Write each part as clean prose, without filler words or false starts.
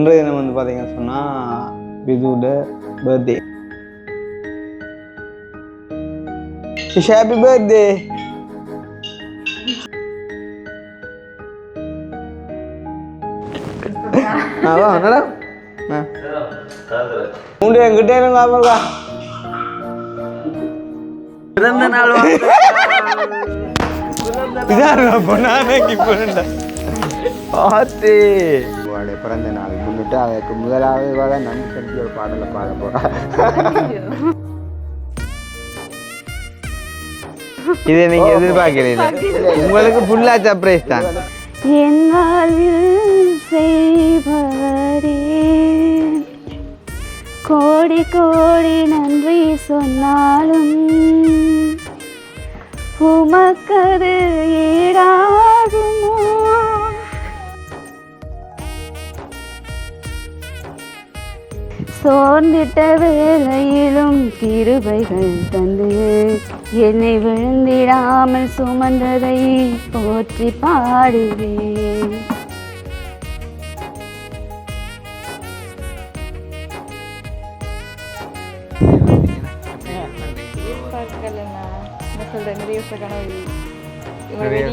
இன்றைய தினம் வந்து பார்த்தீங்கன்னு சொன்னால் விதுவோட பர்த்டே. Wish happy birthday. என்னடா மூணு என்கிட்ட பாப்பா பிறந்த நாள் பிறந்த நாள் முன்னிட்டு அதற்கு முதலாவது நன்றி செலுத்தி ஒரு பாடலை பாட போறா. இதை நீங்க எதிர்பார்க்கிறீங்க, உங்களுக்கு ஃபுல்லா சர்ப்ரைஸ் தான். என் வாழ்வில் செய்பவரே கோடி கோடி நன்றி சொன்னாலும் உமக்கது ஈடாகுமோ? சோர்ந்திட்ட வேளையிலும் கிருபைகள் தந்து என்னை விழுந்திடாமல் சுமந்ததை போற்றி பாடுவேன்.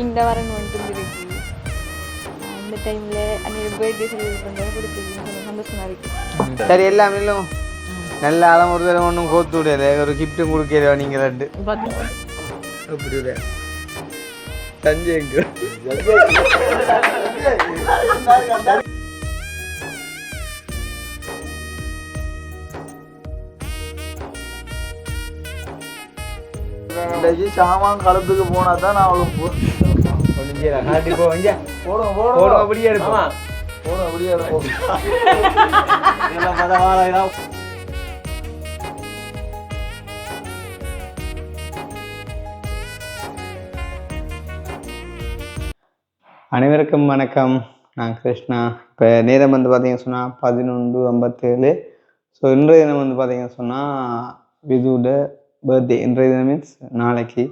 இந்த வாரம் வந்துருக்கு. அந்த டைம்ல அன்னைக்கு பர்த்டே செலிப்ரேட் பண்ணுறது கொடுத்துருக்கு, சந்தோஷமா இருக்கு. சரி, எல்லாமே நல்ல ஆழம் ஒரு தடவை ஒன்றும் கோத்து விடல, ஒரு கிஃப்ட்டும் கொடுக்கல. நீங்கள் ரெண்டு அப்படி தஞ்சை எங்க சாமான் களத்துக்கு போனா தான் நான் அவளுக்கு அப்படியே எடுப்போம். அனைவருக்கும் வணக்கம், நான் கிருஷ்ணா. இப்போ நேரம் வந்து பார்த்தீங்கன்னு சொன்னால் 11:57. ஸோ இன்றைய தினம் வந்து பார்த்தீங்கன்னு சொன்னால் விதுவோட பர்த்டே. இன்றைய தினம் மீன்ஸ் நாளைக்கு.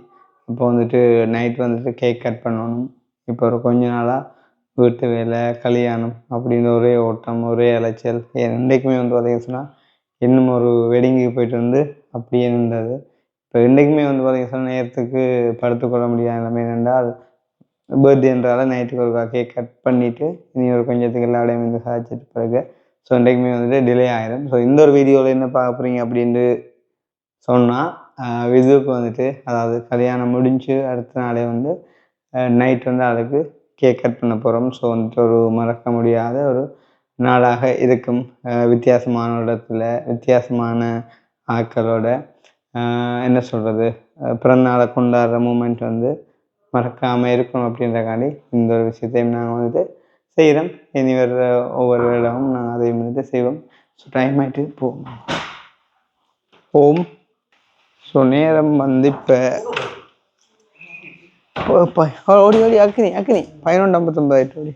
இப்போ வந்துட்டு நைட் வந்துட்டு கேக் கட் பண்ணணும். இப்போ ஒரு கொஞ்ச நாளாக வீட்டு வேலை, கல்யாணம் அப்படின்னு ஒரே ஓட்டம், ஒரே அலைச்சல். இன்றைக்குமே வந்து பார்த்தீங்கன்னு சொன்னால் இன்னும் ஒரு வெட்டிங்குக்கு போயிட்டு வந்து அப்படியே இருந்தது. இப்போ இன்றைக்குமே வந்து பார்த்தீங்கன்னு சொன்னால் நேரத்துக்கு படுத்துக்கொள்ள முடியாத நிலைமை. என்னென்றால் பர்த்டேன்றால நைட்டுக்கு ஒரு கேக் கட் பண்ணிவிட்டு இனி ஒரு கொஞ்சத்துக்கு எல்லா இடையும் வந்து சாய்ச்சிட்டு பிறகு ஸோ இன்றைக்குமே வந்துட்டு டிலே ஆகிடும். ஸோ இந்த ஒரு வீடியோவில் என்ன பார்க்க போகிறீங்க அப்படின்ட்டு சொன்னால், விதுவுக்கு வந்துட்டு அதாவது கல்யாணம் முடிஞ்சு அடுத்த நாளே வந்து நைட் வந்து அதுக்கு கேக் கட் பண்ண போகிறோம். ஸோ வந்துட்டு ஒரு மறக்க முடியாத ஒரு நாளாக இருக்கும். வித்தியாசமான இடத்துல வித்தியாசமான ஆட்களோட என்ன சொல்கிறது, பிறந்தநாளை கொண்டாடுற மூமெண்ட் வந்து மறக்காமல் இருக்கணும். அப்படின்றக்காண்டி இந்த ஒரு விஷயத்தையும் நாங்கள் வந்துட்டு செய்கிறோம். இனி வர்ற ஒவ்வொரு இடமும் நாங்கள் அதையும் வந்துட்டு செய்வோம். ஸோ டைம் ஆகிட்டு போவோம். ஸோ நேரம் வந்து இப்போ ஓடி ஓடி அக்கினி 11:59 ஆகிட்டு ஓடி.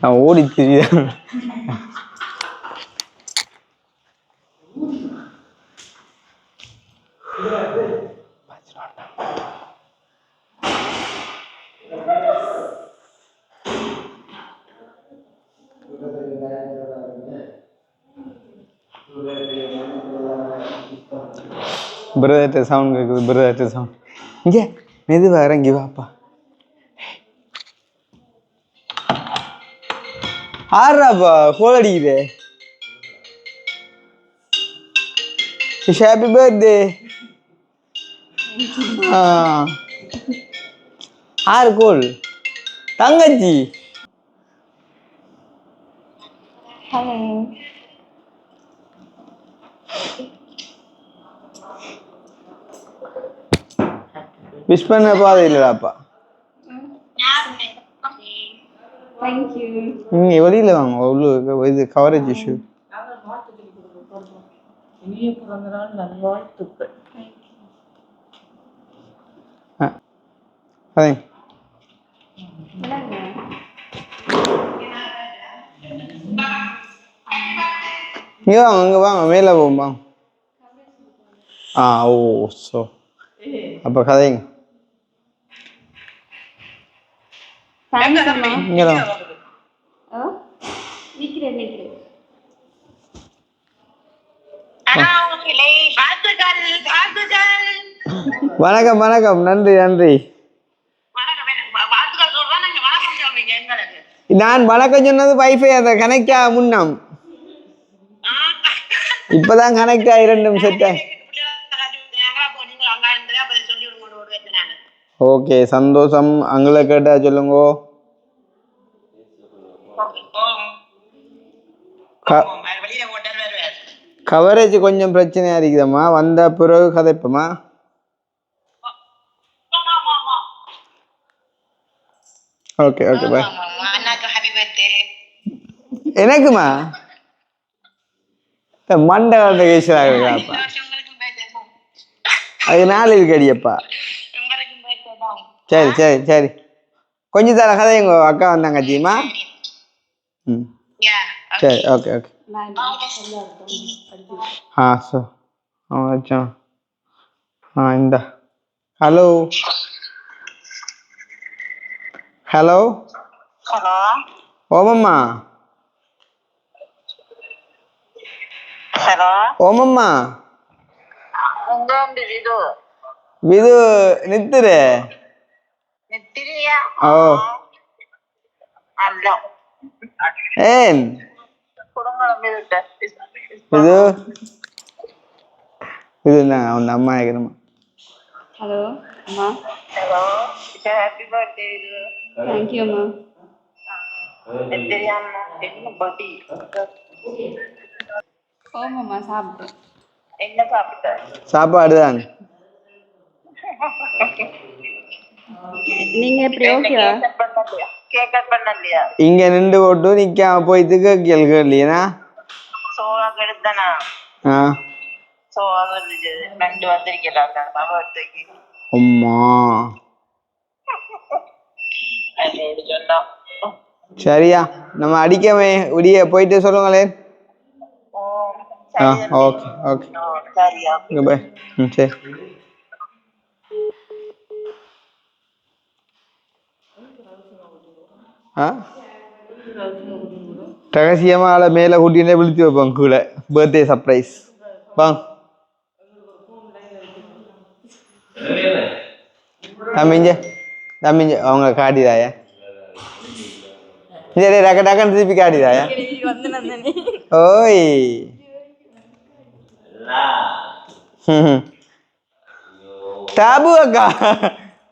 நான் ஓடி தெரியுது. பிரதர்ட்ட சவுண்ட் கேட்குது. பிரதர்ட்ட சவுண்ட் இங்கே மெதுவாக இறங்கி வாப்பா. ஆறாப்பா கோல் அடிக்குது. Happy birthday. ஆறு கோல் தங்கச்சி. விஷ் பண்ண பாதை இல்லடாப்பா. நீங்க வெளியில வாங்க, உள்ள இது கவரேஜ் இஷ்யூ. அதே இங்கே வாங்க, அங்கே வாங்க, மேலே போகும்பா. ஓ ஸோ அப்போ கதைங்க. தேங்க்ஸ் அம்மா. இங்கே தான். நிக்கிறேன். வணக்கம் வணக்கம், நன்றி நன்றி. நான் வணக்கம் சொன்னது வைஃபை அதை கனெக்ட் ஆக முன்னம், இப்பதான் கனெக்ட் ஆகி ரெண்டும் செட் ஆகி. ஓகே சந்தோஷம். அங்கே கேட்டா சொல்லுங்க. கவரேஜ் கொஞ்சம் பிரச்சனையா இருக்குதம்மா, வந்த பிறகு கதைப்போமா? Okay okay bye. எனக்குமா மண்டை வந்த கேஷாப்பா, அது நாள் இருக்கடியப்பா. சரி சரி சரி, கொஞ்சம் தர கதை எங்க அக்கா வந்தாங்க ஜீமா. ம் சரி ஓகே ஓகே. சோ வச்சோம். இந்த ஹலோ ஹலோ ஓமம்மா. ஓமம்மா விது நித்துரு. ஓ ஏன் இது இது உன் அம்மா கேட்கணுமா? ஹலோ அம்மா. Happy birthday. தேங்க் யூ அம்மா. ஓமாம்மா சாப்பிட்டேன். என்ன சாப்பிட்ட? சாப்பாடு தான். நீங்க எப்படி ஓகேவா? கேக் கட் பண்ணலையா? இங்க நின்று போட்டு நிக்காம போயிட்டு கேள்வியா? சோளா கெடுத்தானா? சோளா வந்துச்சு. ரெண்டு வந்திருக்கலாம் பர்த்டேக்கு. அம்மா சொன்னா சரியா, நம்ம அடிக்கவே உடைய போயிட்டு சொல்லுங்களேன். ஓகே ஓகே சரியா பாய். சரி ரகசியமா ஆளை மேல கூட்டினே விழுத்தி வைப்பாங்க கூட. பர்த்டே சர்ப்ரைஸ் வாங்க. தம்பிஞ்ச தம்பிஞ்ச அவங்க காட்டிதாயா? சரி டக்கு டக்குன்னு திருப்பி காட்டிதாயா? ஓய் தாபு அக்கா,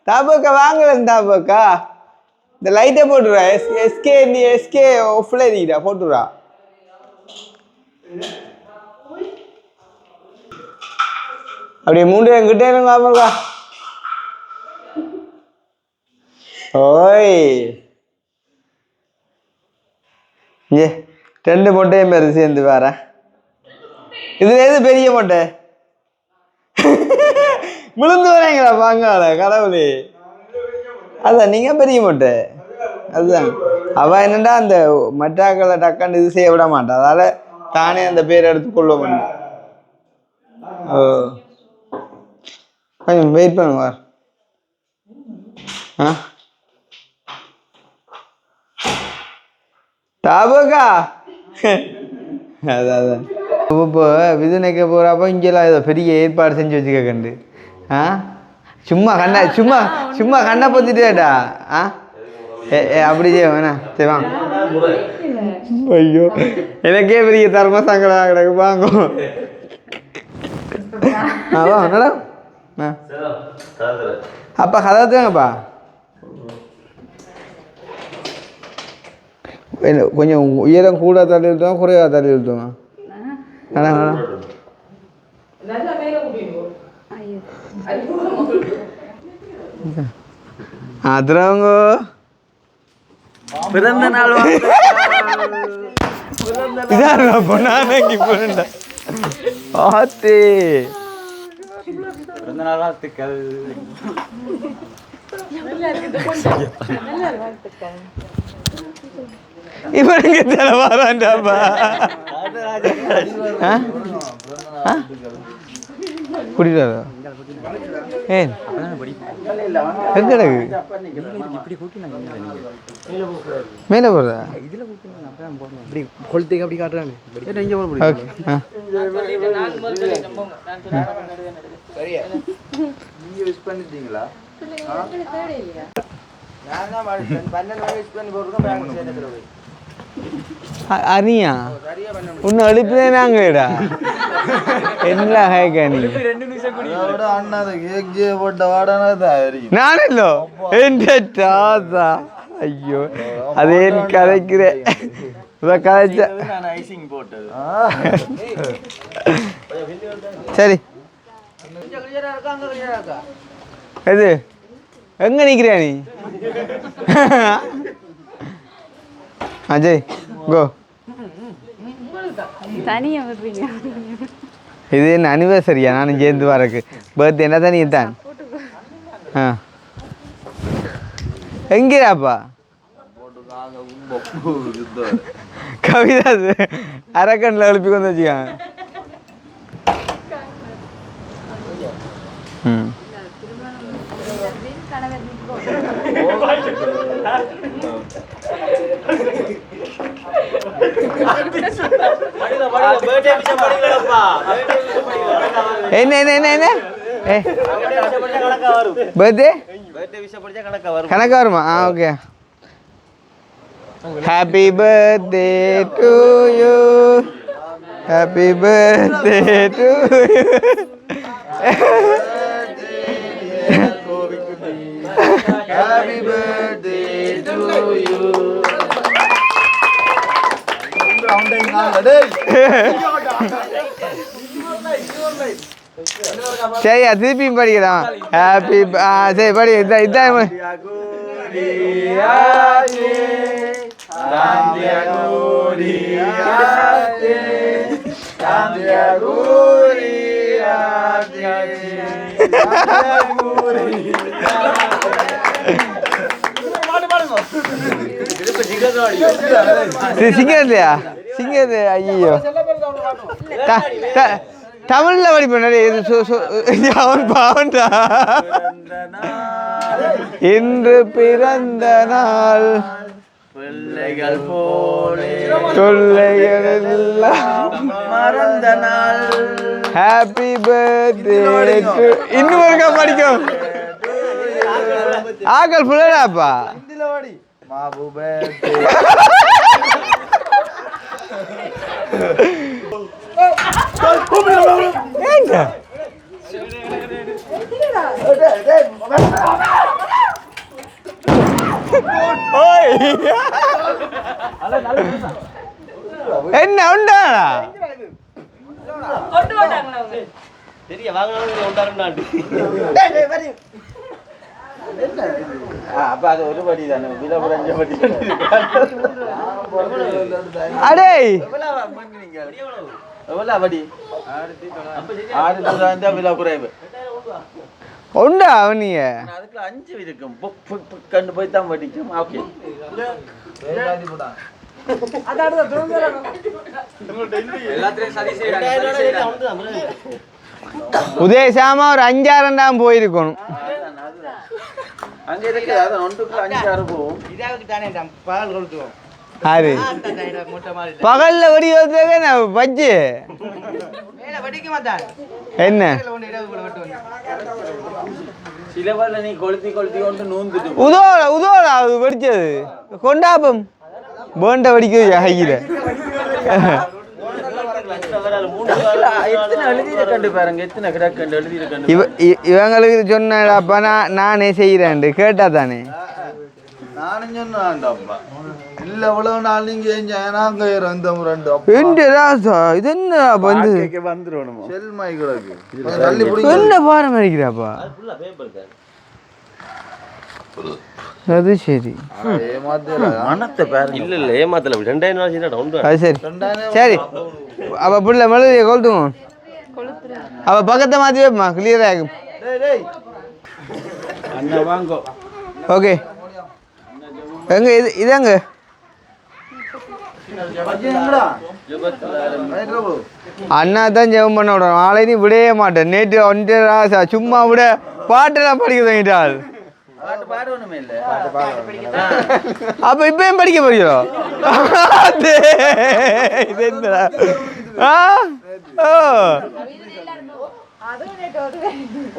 தாபு அக்கா வாங்கல. தாபு அக்கா இந்த லைட்டை போட்டுறா. எஸ்கே நீ எஸ்கே ஆஃப்ல இருக்கா, போட்டுறா. அப்படியே மூன்று என்கிட்ட இருங்க பாப்பா. ஓய் ஏ ரெண்டு மொட்டையும் பேர் சேர்ந்து வேற. இதுல எது பெரிய மொட்டை? விழுந்து வரீங்களா பாங்கால கடவுளே. அதான் நீங்க பெரிய மொட்டை. அதுதான் அவ என்னண்டா அந்த மற்றாக்களை டக்கான்னு இது செய்ய விட மாட்டா, அதால தானே அந்த பேர் எடுத்து கொள்ள மாட்டேன். கொஞ்சம் வெயிட் பண்ணுங்க. தாபக்கா அதான் இப்போ விதுனைக்க போகிறப்போ இங்கெல்லாம் ஏதோ பெரிய ஏற்பாடு செஞ்சு வச்சுக்க கண்டு. சும்மா கண்ணை சும்மா சும்மா கண்ணை பொத்திட்டேடா. அப்படி செய்ய வேணாம். சரி வாங்க. ஐயோ எனக்கே பெரிய தர்ம சங்கடம் கிடக்கு. வாங்கும் வாங்கடா. அப்பா கதாத்துவாங்கப்பா. கொஞ்சம் உயரம் கூட தள்ளி விட்டோம், குறைவா தள்ளி விட்டோம். அதுறவங்க பிறந்த நாள் பிறந்த நாள் வாழ்த்துக்கள். இவனுக்கு தலை வாராண்டாப்பா. கூட்டிட்டு வர ஏன் எங்க மேலே போகிறதா கொளுத்துக்கு அப்படி காட்டுறானே ஓகே ஆ நீங்க விஷ் பண்ணிட்டீங்களா? அனியா உன்னை எழுப்பினேனாங்கடா என்ன ஹேக்கா நீ அதோட அண்ணா கேக் போட்ட வாடானதான் நானല്ലോ എൻ്റെ ടാസാ ஐயோ அதே கதைக்கிறேன் கதைச்ச நான் ஐசிங் போட்டது. சரி எது எங்க நிக்கிறியா நீ அஜய் கோ தனியாக வருவீங்க இது என்ன அனிவர்சரியா நானும் சேர்ந்து வரக்கு பர்த்டே என்ன தனி தான் ஆ எங்கிறாப்பா கவிதா அரக்கண்ணில் எழுப்பி கொண்டு வச்சுக்காங்க ம் என்ன என்ன என்ன என்ன பர்த்டே கணக்கா வருமா ஆ okay happy birthday to you happy birthday to Happy birthday to you. சரியா திருப்பியும் படிக்கலாம் ஹாப்பி சரி படி இதான் சிங்கர்லையா சிங்கர் ஐயோ தமிழ்ல படிப்பேன் அவன் பாவன்டா இன்று பிறந்த நாள் பிள்ளைகள் போலே தொல்லைகள் எல்லாம் மறந்த நாள் ஹாப்பி பர்த்டே இன்னும் ஒருக்கா படிக்கும் ஆக்கள் புள்ளடாப்பா மாபூபே என்ன உண்டாடா அப்ப அது ஒரு படி தானே விலை குறைஞ்ச படி அடே எவ்வளோ படி 6,000 விலை குறைவு உண்டா அவனிய அதுக்கு 5 இருக்கும் கண்டு போய் தான் படிக்கும் ஓகே உதயசாமா ஒரு 5,000 போயிருக்கணும் அங்க இருக்கு அதான் 1-5 போகும் ஆறு பகல்ல வெடி பஜ்ஜு என்ன சில பேர்ல நீ கொளுத்தி கொண்டு நூந்துட்டு உதோடா அது வெடிச்சது கொண்டாப்பம் பேண்ட வெடிக்குது ஹையில இவங்களுக்கு சொன்னப்பா நானே செய்யறேன் கேட்டா தானே நானும் சொன்னான்டாப்பா இல்ல இவ்வளவு நாள் நீங்க நாங்க இந்த முரண்டு இது என்ன வந்து வந்துருவோம் செல்மாய் கிடக்கு என்ன பாரம்பரிக்கிறாப்பா அது சரி மனத்தை பாருங்க இல்ல இல்ல ஏமாத்தல 2000 அது சரி சரி அப்ப புள்ள மெழுதியை கொளுத்துவோம் அவ பக்கத்தை மாத்தி வைப்பா கிளியர் ஆகும் அண்ணா வாங்கோ ஓகே எங்க இது இதங்க அண்ணா தான் ஜெபம் பண்ண விடுறோம். நாளை நீ விடவே மாட்டேன். நேற்று ஒன்றரை சும்மா விட பாட்டெல்லாம் படிக்க தங்கிட்டாள். அப்ப இப்பயும் படிக்க போறோம்.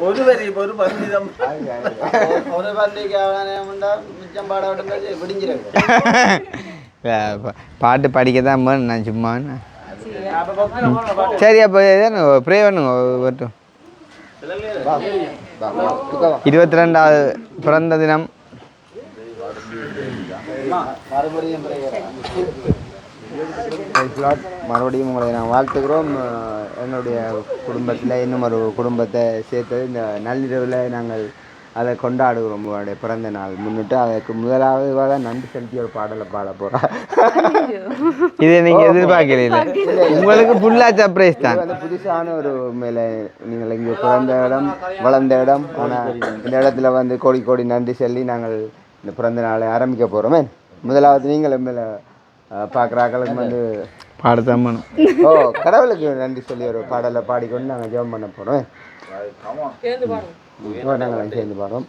ஒரு வரி ஒரு பந்திதம் ஒரு பந்திக்கு மிச்சம் பாட விடிஞ்சிருக்கு. பாட்டு படிக்க தான் நான் சும்மா. சரி அப்போ ப்ரே பண்ணுங்க வரட்டும். 22வது பிறந்த தினம். மறுபடியும் உங்களை நான் வாழ்த்துக்கிறோம். என்னுடைய குடும்பத்தில் இன்னும் ஒரு குடும்பத்தை சேர்த்தது இந்த நள்ளிரவில் நாங்கள் அதை கொண்டாடுகிறோம். உங்களுடைய பிறந்த நாள் முன்னிட்டு அதற்கு முதலாவது நன்றி செலுத்தி ஒரு பாடலை பாட போகிறோம். இதை நீங்கள் எதிர்பார்க்கல. உங்களுக்கு ஃபுல்லாக சர்ப்ரைஸ் தான். அது புதுசான ஒரு மேலே நீங்கள் இங்கே பிறந்த இடம் வளர்ந்த இடம். ஆனால் இந்த இடத்துல வந்து கோடி கோடி நன்றி சொல்லி நாங்கள் இந்த பிறந்த நாளை ஆரம்பிக்க போகிறோமே. முதலாவது நீங்கள் மேலே பார்க்குறாக்களுக்கு வந்து பாடத்தான் பண்ணணும். ஓ கடவுளுக்கு நன்றி சொல்லி ஒரு பாடலை பாடிக்கொண்டு நாங்கள் ஜெபம் பண்ண போகிறோம். நாங்கள் சேர்ந்து பாடுறோம்.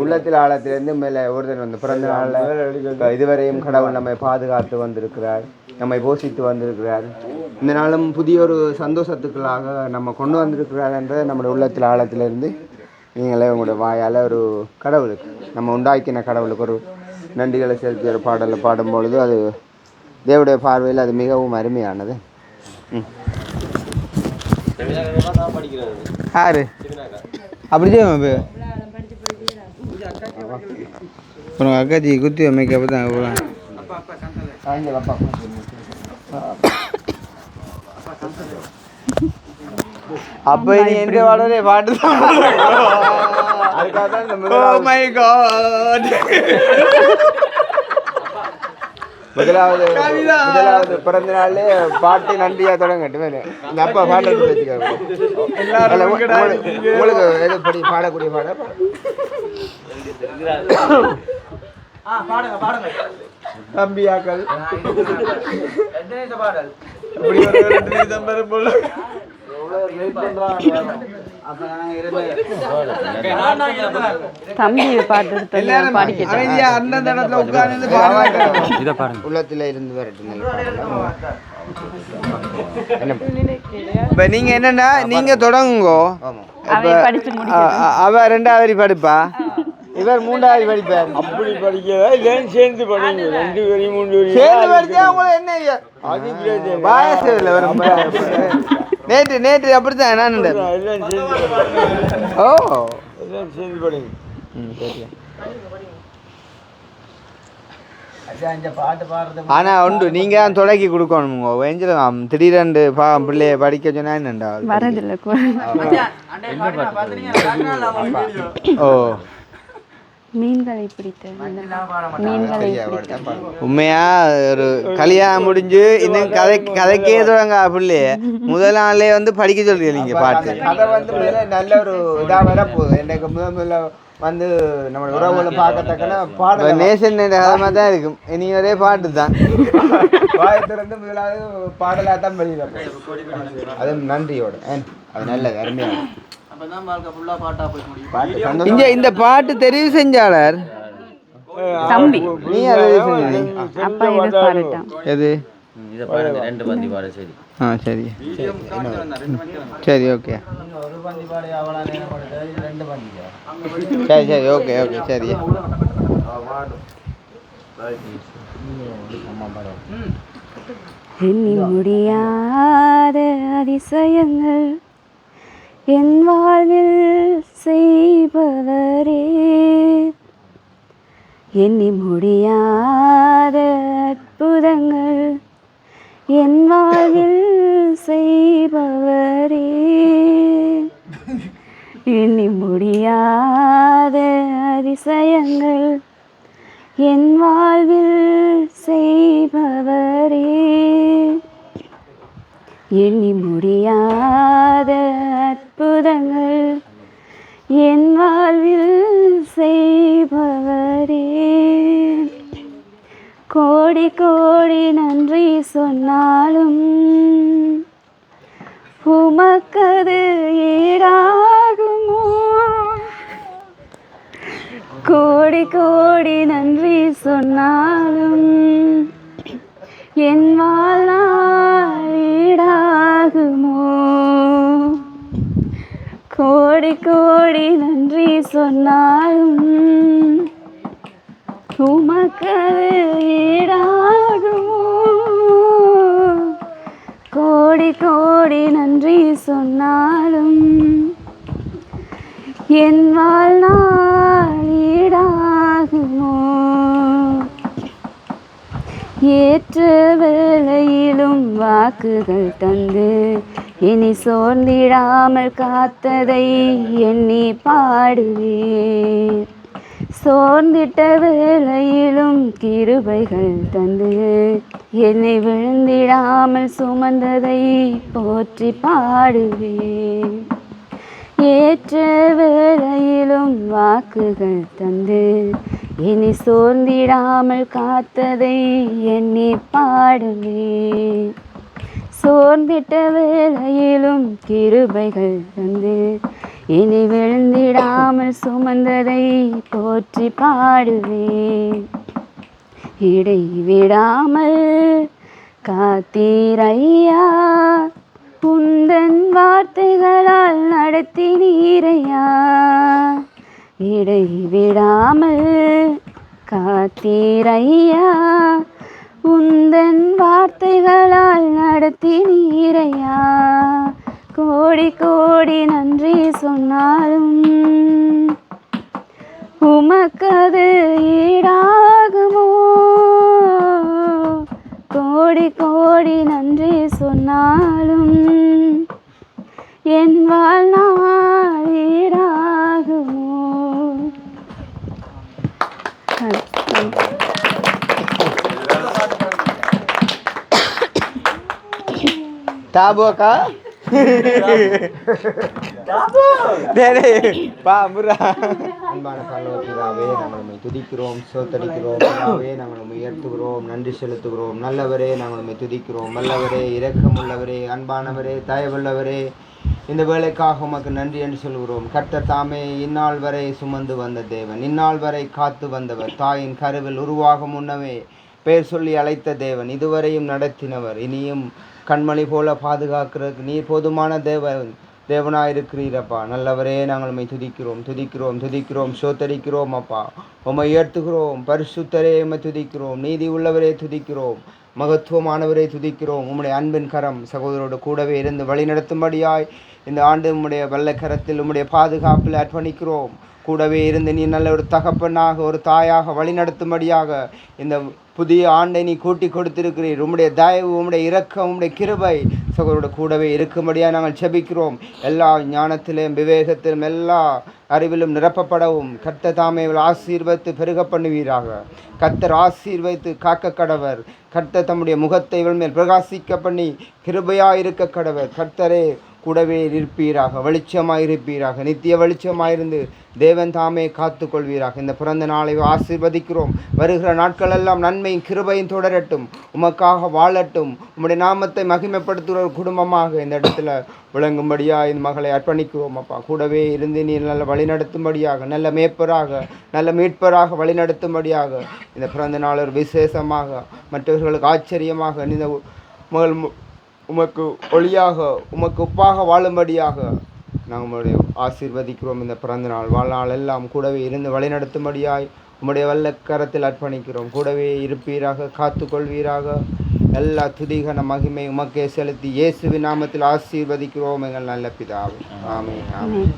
உள்ளத்தில் ஆழத்திலிருந்து மேலே ஒருத்தர் வந்து பிறந்த நாளில் இதுவரையும் கடவுள் நம்மை பாதுகாத்து வந்திருக்கிறார், நம்மை போஷித்து வந்திருக்கிறார். இந்த நாளும் புதிய ஒரு சந்தோஷத்துக்களாக நம்ம கொண்டு வந்திருக்கிறார் என்ற நம்முடைய உள்ளத்தில் ஆழத்திலிருந்து நீங்களே உங்களுடைய வாயால் ஒரு கடவுளுக்கு நம்ம உண்டாக்கின கடவுளுக்கு ஒரு நன்றிகளை செலுத்தி ஒரு பாடலை பாடும்பொழுது அது தேவனுடைய பார்வையில் அது மிகவும் அருமையானது. யாரு அப்படி செய்வோம். அக்காச்சி குத்தி அமைக்க அப்போ தான் போகலாம். அப்போ நீ எந்த பாடலே பாட்டு முதலாவது பிறந்த நாள்ல பாட்டு நன்றியா தொடங்கட்டும். இந்த அப்பா பாட்டு உங்களுக்கு எது படி பாடக்கூடிய பாட தம்பியாக்கள் தம்பி பாட்டு உள்ளத்துல இருந்து வரட்டும். இப்ப நீங்க என்னன்னா நீங்க தொடங்குங்க. அவ 2வது படிப்பா, இவர் 3வது படிப்பார். அப்படி படிக்க சேர்ந்து படிங்க. 2 வரி 3 வரி சேர்ந்து படிச்சா உங்களுக்கு என்ன வயசு இல்லை. நேற்று அப்படித்தான் நான் ஓ சேர்ந்து படிங்க. ஆனா உண்டு நீங்க தான் தொடக்கி கொடுக்கணுங்க. வெஞ்சிடும் திடீரெண்டு பிள்ளைய படிக்க சொன்னா என்னண்டா வரதில்லை. ஓ மீன்களை பிடித்த உண்மையா ஒரு கல்யாணம் முடிஞ்சு இன்னும் கதைக்கே தொடங்க பிள்ளைய முதல் நாள்லயே வந்து படிக்க சொல்றீங்க பாட்டு. கதை வந்து நல்ல ஒரு இதா வரப்போகுது. எனக்கு முதல்ல வந்து நம்ம உறவுகளை பார்க்கத்தக்கன பாட நேசன் கதமாக தான் இருக்கும். இனி ஒரே பாட்டு தான் வாயத்திலிருந்து முதலாவது பாடலாக தான் வெளியிட. அது நன்றியோட அது நல்லது அருமையாக. இந்த பாட்டு தெரிவு செஞ்சாளர் தம்பி. நீ எது சரி சரி ஓகே சரி சரி ஓகே ஓகே சரி. எண்ணி முடியாத அதிசயங்கள் என் வாழ்வில் செய்பவரே, எண்ணி முடியாத அற்புதங்கள் என் வாழ்வில் செய்பவரே, எண்ணி முடியாத அதிசயங்கள் என் வாழ்வில் செய்பவரே, எண்ணி முடியாத அற்புதங்கள் என் வாழ்வில் செய்பவரே, கோடி கோடி நன்றி சொன்னாலும் உமக்கது ஈடாகுமோ? கோடி கோடி நன்றி சொன்னாலும் என் வாழ்நாள் ஈடாகுமோ? கோடி கோடி நன்றி சொன்னாலும் உமக்கது ஈடாகுமோ? கோடி கோடி நன்றி சொன்னாலும் என் வாழ்நாள் ஈடாகுமோ? ஏற்ற வேளையிலும் வாக்குகள் தந்து இனி சோர்ந்திடாமல் காத்ததை எண்ணி பாடுவேன். சோர்ந்திட்ட வேளையிலும் கிருபைகள் தந்து என்னை விழுந்திடாமல் சுமந்ததை போற்றி பாடுவேன். ஏற்ற வேளையிலும் வாக்குகள் தந்து இனி சோர்ந்திடாமல் காத்ததை எண்ணி பாடுவேன். சோர்ந்திட்ட வேளையிலும் கிருபைகள் தந்து இனி விழுந்திடாமல் சுமந்ததை போற்றி பாடுவேன். இடைவிடாமல் காத்தீரையா, உந்தன் வார்த்தைகளால் நடத்தினீரையா. இடைவிடாமல் காத்தீரையா, உந்தன் வார்த்தைகளால் நடத்தினீரையா. கோடி கோடி நன்றி சொன்னாலும் உமக்கது ஈடாகுமோ? கோடி கோடி நன்றி சொன்னாலும் என் வாழ்நாள் ஈடாகுமோ? தாபோக்கா அன்பான பரலோகப்பிதாவே, நாங்கள் உம்மை துதிக்கிறோம், சோத்தரிக்கிறோம். பிதாவே, நாங்கள் உம்மை உயர்த்துகிறோம், நன்றி செலுத்துகிறோம். நல்லவரே, நாங்கள் உம்மை துதிக்கிறோம். வல்லவரே, இரக்கமுள்ளவரே, அன்பானவரே, தயவுள்ளவரே, இந்த வேலைக்காக உமக்கு நன்றி என்று சொல்கிறோம். கர்த்தர் தாமே இந்நாள் வரை சுமந்து வந்த தேவன், இந்நாள் வரை காத்து வந்தவர், தாயின் கருவில் உருவாகும் முன்னமே பெயர் சொல்லி அழைத்த தேவன், இதுவரையும் நடத்தினவர், இனியும் கண்மணி போல பாதுகாக்கிறதுக்கு நீர் போதுமான தேவனாயிருக்கிறீரப்பா. நல்லவரே, நாங்கள் உம்மை துதிக்கிறோம், துதிக்கிறோம், துதிக்கிறோம், சோத்தரிக்கிறோம். அப்பா, உம்மை உயர்த்துகிறோம். பரிசுத்தரே, உம்மை துதிக்கிறோம். நீதி உள்ளவரே துதிக்கிறோம். மகத்துவமானவரை துதிக்கிறோம். உம்முடைய அன்பின் கரம் சகோதரோடு கூடவே இருந்து வழிநடத்தும்படியாய் இந்த ஆண்டு உம்முடைய வல்லக்கரத்தில் உம்முடைய பாதுகாப்பில் அர்ப்பணிக்கிறோம். கூடவே இருந்து நீ நல்ல ஒரு தகப்பனாக, ஒரு தாயாக வழிநடத்தும்படியாக இந்த புதிய ஆண்டை நீ கூட்டி கொடுத்திருக்கிறீர். உம்முடைய தயவு, உம்முடைய இரக்கம், உம்முடைய கிருபை சகோதரோட கூடவே இருக்கும்படியாக நாங்கள் செபிக்கிறோம். எல்லா ஞானத்திலும் விவேகத்திலும் எல்லா அறிவிலும் நிரப்பப்படவும் கர்த்தர் தாமே ஆசீர்வதித்து பெருக பண்ணுவீராக. கர்த்தர் ஆசீர்வதித்து காக்க கடவர். கர்த்தர் தம்முடைய முகத்தை இவள் மேல் பிரகாசிக்க பண்ணி கிருபையாக இருக்க கடவர். கர்த்தரே கூடவே இருப்பீராக, வெளிச்சமாக இருப்பீராக, நித்திய வெளிச்சமாயிருந்து தேவன் தாமே காத்து கொள்வீராக. இந்த பிறந்த நாளை ஆசீர்வதிக்கிறோம். வருகிற நாட்கள் எல்லாம் நன்மையும் கிருபையும் தொடரட்டும், உமக்காக வாழட்டும். உம்முடைய நாமத்தை மகிமைப்படுத்துகிற ஒரு குடும்பமாக இந்த இடத்துல விளங்கும்படியாக இந்த மகளை அர்ப்பணிக்கிறோம். அப்பா, கூடவே இருந்து நீ நல்ல வழிநடத்தும்படியாக, நல்ல மேய்ப்பராக, நல்ல மீட்பராக வழிநடத்தும்படியாக இந்த பிறந்த நாள் ஒரு விசேஷமாக, மற்றவர்களுக்கு ஆச்சரியமாக, இந்த மகள் உமக்கு ஒளியாக, உமக்கு உப்பாக வாழும்படியாக நாங்கள் ஆசீர்வதிக்கிறோம். இந்த பிறந்த நாள் வாழ்நாள் எல்லாம் கூடவே இருந்து வழிநடத்தும்படியாய் உம்முடைய வல்லக்கரத்தில் அர்ப்பணிக்கிறோம். கூடவே இருப்பீராக, காத்து கொள்வீராக. எல்லா துதிகன மகிமை உமக்கே செலுத்தி இயேசுவின் நாமத்தில் ஆசீர்வதிக்கிறோம் எங்கள் நல்ல பிதாவே. ஆமென், ஆமென்.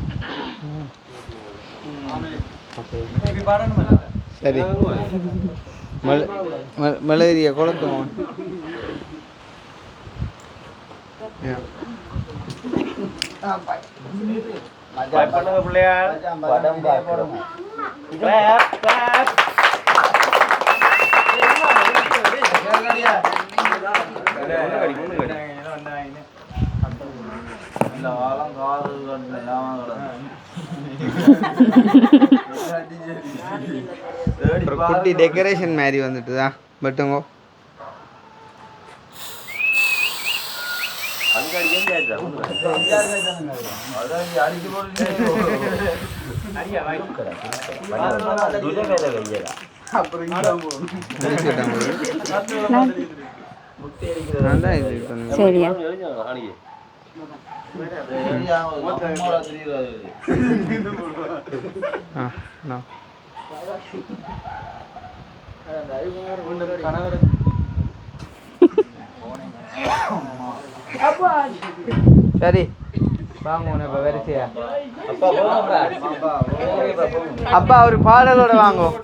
சரி, மலேரியா குழப்பம். குட்டி டெக்கரேஷன் மாதிரி வந்துட்டுதா பட்டுங்கோ. நல்லா இது பண்ணு. சரியா ஆ நான் சரி வாங்க இப்போ வரிசையா அப்பா ஒரு பாடலோட வாங்கும்.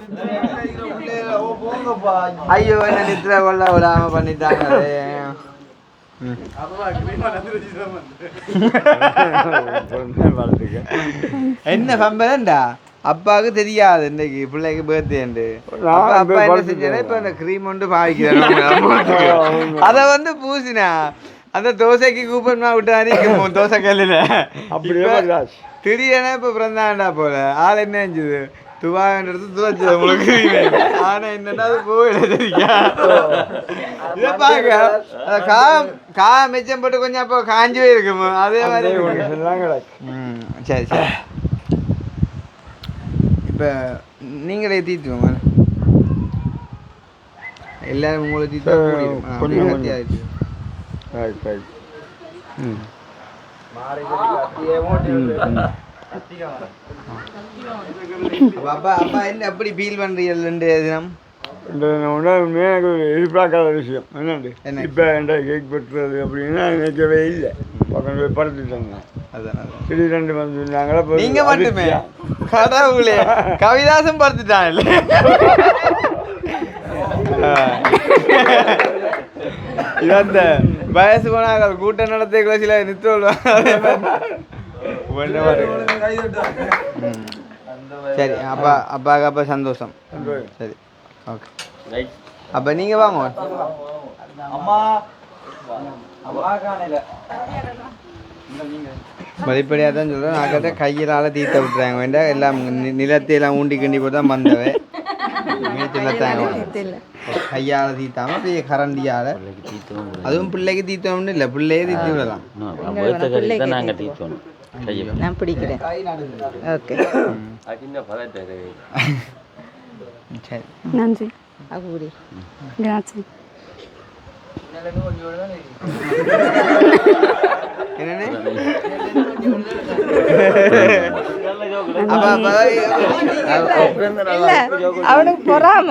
ஐயோ என்ன நித்திர கொள்ள விடாம பண்ணிட்டாங்க. என்ன பம்பரண்டா அப்பாவுக்கு தெரியாது இன்னைக்கு பிள்ளைக்கு பர்த்டேண்டு. அப்பா என்ன செஞ்சேன்னா இப்ப அந்த கிரீம் ஒன்று பாவிக்கிறேன். அதை வந்து பூசினா அந்த தோசைக்கு கூப்பன் விட்டு தோசை கல்லில் திடீரென இப்ப பிறந்தாண்டா போல ஆள் என்ன செஞ்சுது துவான்றது துவைச்சது உங்களுக்கு. ஆனா என்னன்னா அது போயிட சரியா இதை பாக்க கா மிச்சம் போட்டு கொஞ்சம் அப்போ காஞ்சவே இருக்குமோ அதே மாதிரி. சரி சரி இப்போ நீங்களே தீத்துவோங்க எல்லாரும் உங்களை தீத்து ஆயிடுச்சு. அப்பா அப்பா என்ன எப்படி ஃபீல் பண்ணுறீங்க தினம்? எனக்கு எதிர்பார்க்காத விஷயம் என்னண்டு இப்போ என்கிட்ட கேக் பெற்றுறது அப்படின்னா நினைக்கவே இல்லை. பக்கம் போய் படுத்துட்டாங்க. அதான் திடீரெண்டு வந்து சொன்னாங்களா நீங்க மட்டுமே கடவுளே கவிதாசம் படுத்துட்டான். இந்த வயசு போனாங்க கூட்டம் நடத்த சில நிறுத்த. சரி அப்பா அப்பாவுக்கு அப்பா சந்தோஷம். சரி ஓகே அப்போ நீங்கள் வாங்க. வெளிப்படையாக தான் சொல்கிறேன். நாக்கிட்ட கையிலால் தீர்த்த விட்டுறாங்க வேண்டாம். எல்லாம் நிலத்தையெல்லாம் ஊண்டி கிண்டி போட்டு தான் வந்தவை மீச்சலத்தாங்க. கையால் தீத்தாமல் பெரிய கரண்டியால் அதுவும் பிள்ளைக்கு தீத்தோம்னு இல்லை பிள்ளையே தீர்த்து விடலாம். நாங்கள் தீர்த்தோம் நான் பிடிக்கிறேன். ஓகே சரி நன்றி அகூரி கிராச்சி. என்னன்னு அவனுக்கு பொறாம.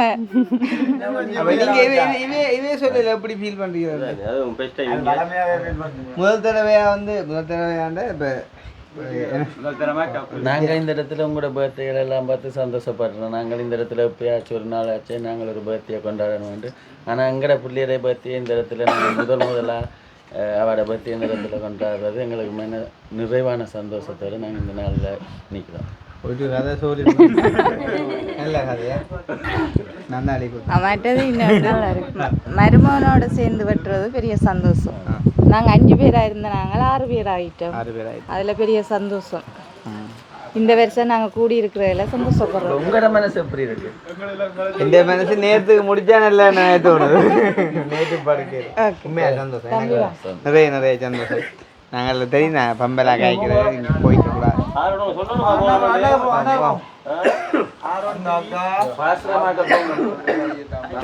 இவே சொல்லல எப்படி ஃபீல் பண்றீங்க? முதல் தடவையாண்ட இப்போ நாங்கள் இந்த இடத்துல உங்களோட பர்த்டேகள் எல்லாம் பார்த்து சந்தோஷப்படுறோம். நாங்கள் இந்த இடத்துல எப்பயாச்சும் ஒரு நாள் ஆச்சு நாங்கள் ஒரு பர்த்டே கொண்டாடணும்ட்டு. ஆனால் எங்களோட பிள்ளையோட பர்த்டே இந்த இடத்துல நாங்கள் முதலாக அவரோட பர்த்டே இந்த இடத்துல கொண்டாடுறது எங்களுக்கு நிறைவான சந்தோஷத்தோடு நாங்கள் இந்த நாளில் நிற்கிறோம். ஒரு கதை சொல்லி நல்ல கதையா நன்னாடி மற்றது இன்னும் நல்லா இருக்கு. மருமகனோட சேர்ந்து வெட்டுறது பெரிய சந்தோஷம். நாங்கள் 5 பேராக இருந்த நாங்கள் 6 பேர் ஆகிட்டோம். அதில் பெரிய சந்தோஷம். இந்த வருஷம் நாங்கள் கூடி இருக்கிறதில்ல சந்தோஷப்படுறோம். உங்களோட மனசு எப்படி இருக்கு? இந்த மனசு நேற்றுக்கு முடிச்சா நல்லா தோணுது. நேற்று படுக்க உண்மையாக சந்தோஷம். நிறைய சந்தோஷம். நாங்கள் தெரியும் பம்பலா காய்க்கிறது இங்கே போய்க்க கூடாது.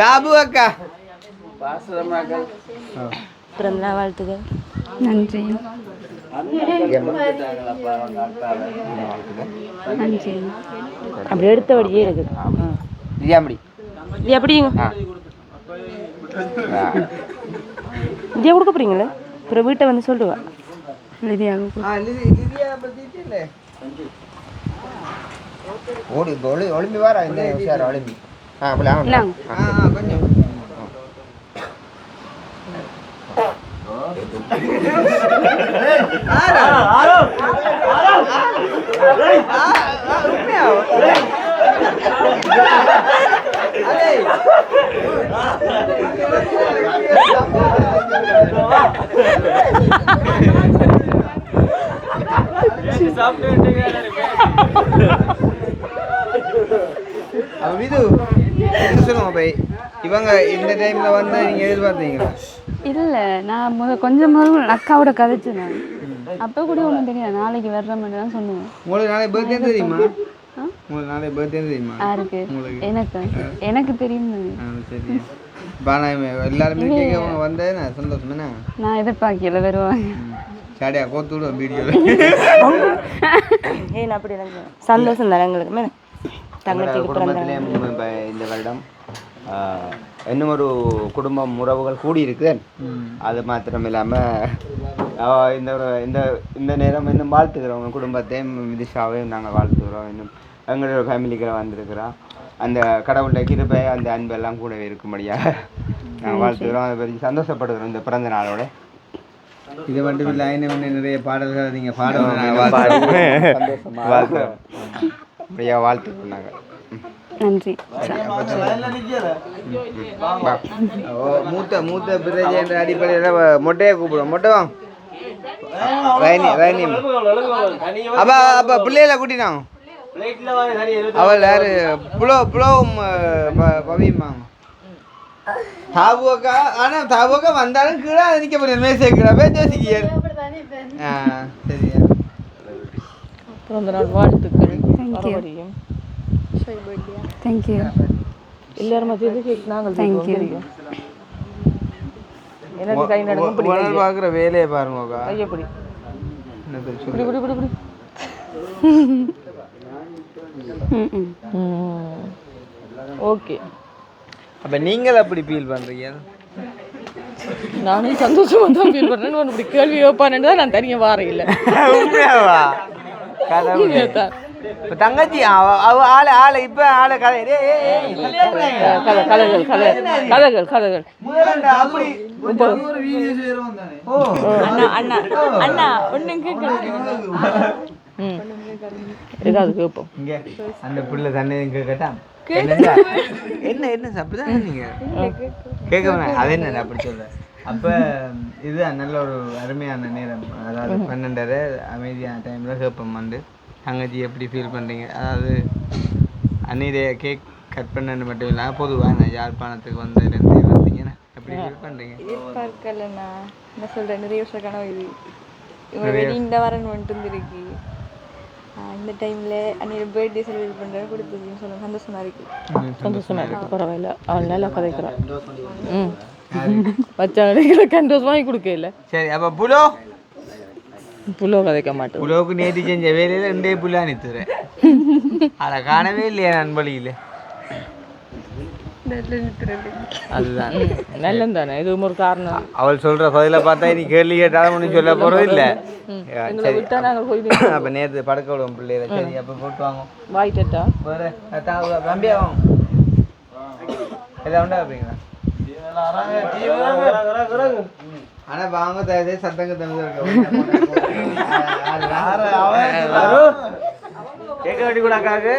தாபு அக்கா பிறந்த வாழ்த்துக்கள். நன்றி நன்றி. அப்படி எடுத்தபடியே இருக்குது. இதாம்படி இது எப்படிங்க இதே கொடுக்க போறீங்களே? அப்புறம் வீட்டை வந்து சொல்லுவா. ஒளிம்பி வர இந்த ஒளிம்பி கொஞ்சம் அவன் இது என்ன சொல்லுங்க போய் இவங்க இந்த டைமில் வந்து நீங்கள் எதிர்பார்த்தீங்களா? இல்லை நான் கொஞ்சம் முதல் அக்காவோட கதைச்சு நான் அப்போ கூட ஒன்றும் தெரியாது, நாளைக்கு வர்ற மாதிரி தான் சொன்னேன். உங்களுக்கு நாளைக்கு பர்த்டே தெரியுமா? உங்களுக்கு நாளைக்கு பர்த்டே தெரியுமா? யாருக்கு? எனக்கு தெரியும். சரி எல்லாருமே கேட்க வந்தேன் சந்தோஷமே. நான் எதிர்பார்க்கல வருவாங்க. சாடியா கோத்து விடுவோம் வீடியோவில். ஏன் அப்படி சந்தோஷம் தானே எங்களுக்கு குடும்பத்திலேயும் இந்த வருடம் இன்னும் ஒரு குடும்பம் உறவுகள் கூடியிருக்கு. அது மாத்திரம் இல்லாமல் இந்த நேரம் இன்னும் வாழ்த்துக்கிறோம் குடும்பத்தையும் விதிஷாவையும் நாங்கள் வாழ்த்துக்கிறோம். இன்னும் எங்களோட ஃபேமிலிக்கிற வந்திருக்கிறோம். அந்த கடவுளுடைய கிருபை அந்த அன்பெல்லாம் கூடவே இருக்கும்படியாக நாங்கள் வாழ்த்துக்கிறோம். அதை பற்றி சந்தோஷப்படுகிறோம் இந்த பிறந்த நாளோட. இது மட்டும் இல்லை, இன்னும் நிறைய பாடல்களை நீங்கள் வாழ்த்துக்கிறோம். அப்படியா வாழ்த்துக்கிறோம் நாங்கள். நன்றி. மூத்த பிரஜை என்ற அடிப்படையில் மொட்டையை கூப்பிடுவோம். மொட்டை வாங்க. அப்பா அப்பா பிள்ளைகளை கூட்டினாங்க. அவள் யாரு புலவும் பவியுமா தாபுக்கா. ஆனால் தாபுக்கா வந்தாலும் கீழே அதை நிற்க போறேன் மேசை கீழே போய் ஜோசிக்கியார். சரியா பிறந்த நாள் வாழ்த்துக்கள். தேங்க்யூ. எல்லாரும் நாங்கள் தேங்க்யூ. எனக்கு கை நடக்கும் பார்க்குற வேலையை பாருங்க. கையப்படி ஓகே. அப்போ நீங்கள் அப்படி ஃபீல் பண்ணுறீங்க? நானும் சந்தோஷமா தான் ஃபீல் பண்ணுறேன்னு இப்படி கேள்வி வைப்பான்னு தான் நான் தனியாக வார இல்லை. உண்மையாவா? இப்போ தங்கச்சி ஆளை இப்போ ஆளை கதை கதைகள் கதைகள் அண்ணா ஒன்றும் ஏதாவது கேட்போம். இங்கே அந்த பிள்ளை தண்ணி கேட்டா என்ன என்ன அப்படிதான் நீங்கள் கேட்க வேணாம். அது என்ன அப்படி சொல்கிறேன். அப்போ இதுதான் நல்ல ஒரு அருமையான நேரம். அதாவது 12:30 அமைதியான டைமில் கேட்போம் வந்து தங்கச்சி எப்படி ஃபீல் பண்ணுறீங்க. அதாவது அன்னிடைய கேக் கட் பண்ணது மட்டும் இல்லாமல் பொதுவாக நான் யாழ்ப்பாணத்துக்கு வந்ததுலேருந்து வந்தீங்கன்னா எப்படி ஃபீல் பண்ணுறீங்க? எதிர்பார்க்கலண்ணா என்ன சொல்கிறேன், நிறைய வருஷம் கனவு இது. இவங்க வெட்டிங் தான் வரணும் வந்துட்டு இருக்கு. இந்த டைமில் அன்னையோட பர்த்டே செலிப்ரேட் பண்ணுறது கொடுத்ததுன்னு சொல்ல சந்தோஷமாக இருக்குது. சந்தோஷமாக இருக்குது. பரவாயில்ல, அவள் நல்லா கதைக்கிறான். வச்சாங்க கண்டோஸ் வாங்கி கொடுக்கல. சரி அப்போ புலோ கதைக்க மாட்டேன். புலோவுக்கு நேற்று செஞ்ச வேலையில் 2 புல்லா நிறுத்துறேன். அதை காணவே இல்லையா நண்பலியில். அதுதான் நல்லம் தானே, இது ஒரு காரணம். அவள் சொல்கிற பதில பார்த்தா நீ கேள்வி கேட்டாலும் ஒன்றும் சொல்ல போகிறது இல்லை. அப்போ நேற்று படுக்க விடுவோம் பிள்ளைகளை. சரி அப்போ போட்டு வாங்க. வாய்ட்டா வேறு தம்பியா வாங்க. எல்லாம் உண்டா அப்படிங்களா? ஆனால் வாங்க தயவு சத்தங்க தம்பி கேட்க வேண்டி கூட அக்காவுக்கு